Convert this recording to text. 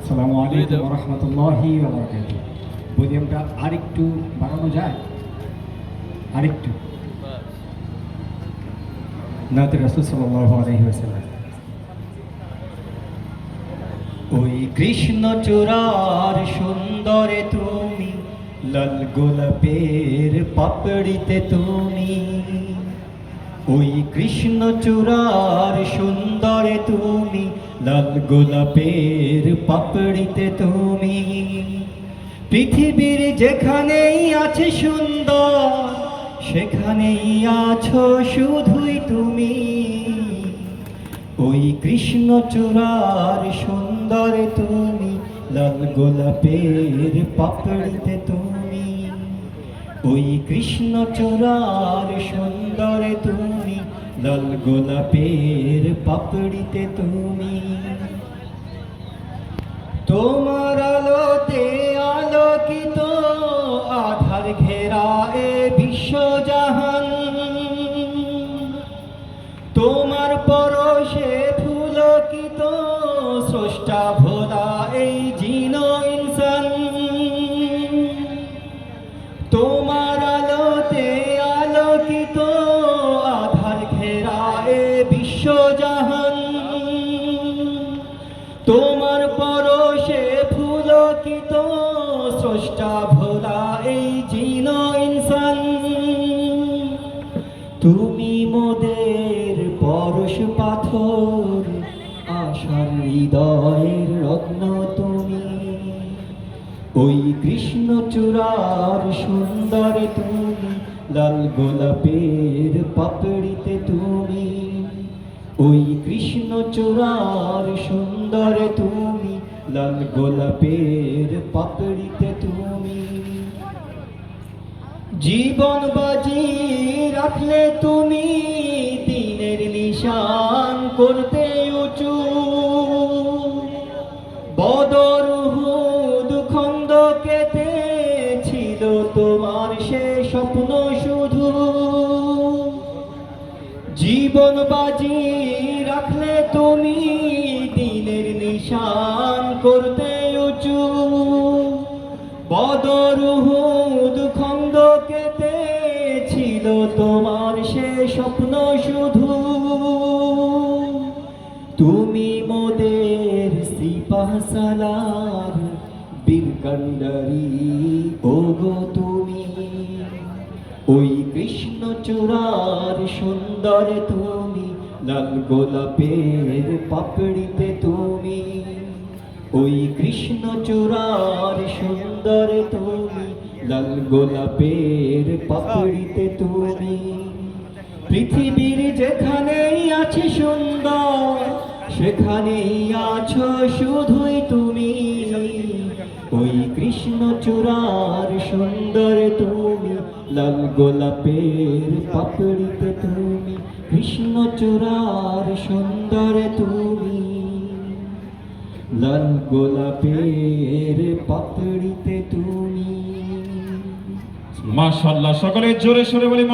আসসালামু আলাইকুম ওয়া রাহমাতুল্লাহি ওয়া বারাকাতুহু। ভলিউমটা আরেকটু বাড়ানো যায়? আরেকটু। নাতে রাসূল সাল্লাল্লাহু আলাইহি ওয়াসাল্লাম। ওই কৃষ্ণ চূড়ার সুন্দরে তুমি, লাল গোলাপের পাপড়িতে তুমি। ওই কৃষ্ণ চূড়ার সুন্দরে তুমি, লাল গোলাপের পাপড়িতে তুমি। পৃথিবীর যেখানেই আছে সুন্দর, সেখানেই আছো শুধুই তুমি। ওই কৃষ্ণ চূড়ার সুন্দরে তুমি, লাল গোলাপের পাপড়িতে তুমি। ওই কৃষ্ণ চূড়ার সুন্দরে তুমি, লাল গোলাপের পাপড়িতে তুমি। তোমার আলোতে আলোকিত আধার ঘেরা এ বিশ্বজাহান। তোমার পরশে ফুলকিত স্রষ্টা ভোলা এই জিনো ইনসান। তোমার আলোতে আলোকিত আধার ঘেরা এ বিশ্বজাহান। তোমার পরশে ফুলকিত স্রষ্টা ভোলা এই জিনো ইনসান। তুমি মোদের পরশ পাথর, আশার হৃদয়ের রত্ন তুমি। ওই কৃষ্ণ চূড়ার সুন্দরে তুমি, লাল গোলাপের পাপড়িতে তুমি। ওই কৃষ্ণ চূড়ার সুন্দরে তুমি, লাল গোলাপের পাপড়িতে তুমি। জীবন বাজি রাখলে তুমি, দিনের নিশান করতে উঁচু। বদর উহুদ খন্দকেতে ছিল তোমার সে স্বপ্ন শুধু। জীবন বাজি রাখলে তুমি, দিনের নিশান করতে উঁচু। বদর উহুদ খন্দকেতে ছিল তোমার সে স্বপ্ন শুধু। তুমি মোদের সিপাহ সালার বীর কান্ডারি ওগো তুমি। ওই কৃষ্ণ চূড়ার সুন্দরে তুমি, লাল গোলাপের পাপড়িতে তুমি। ওই কৃষ্ণ চূড়ার সুন্দরে তুমি, লাল গোলাপের পাপড়িতে তুমি। পৃথিবীর যেখানেই আছে সুন্দর, সেখানেই আছো শুধুই তুমি। ওই কৃষ্ণ চূড়ার সুন্দরে তুমি, লাল গোলাপের পাপড়িতে তুমি। কৃষ্ণ চূড়ার সুন্দরে তুমি, লাল গোলাপের পাপড়িতে তুমি। মাশাআল্লাহ, সকলে জোরে সোরে বলি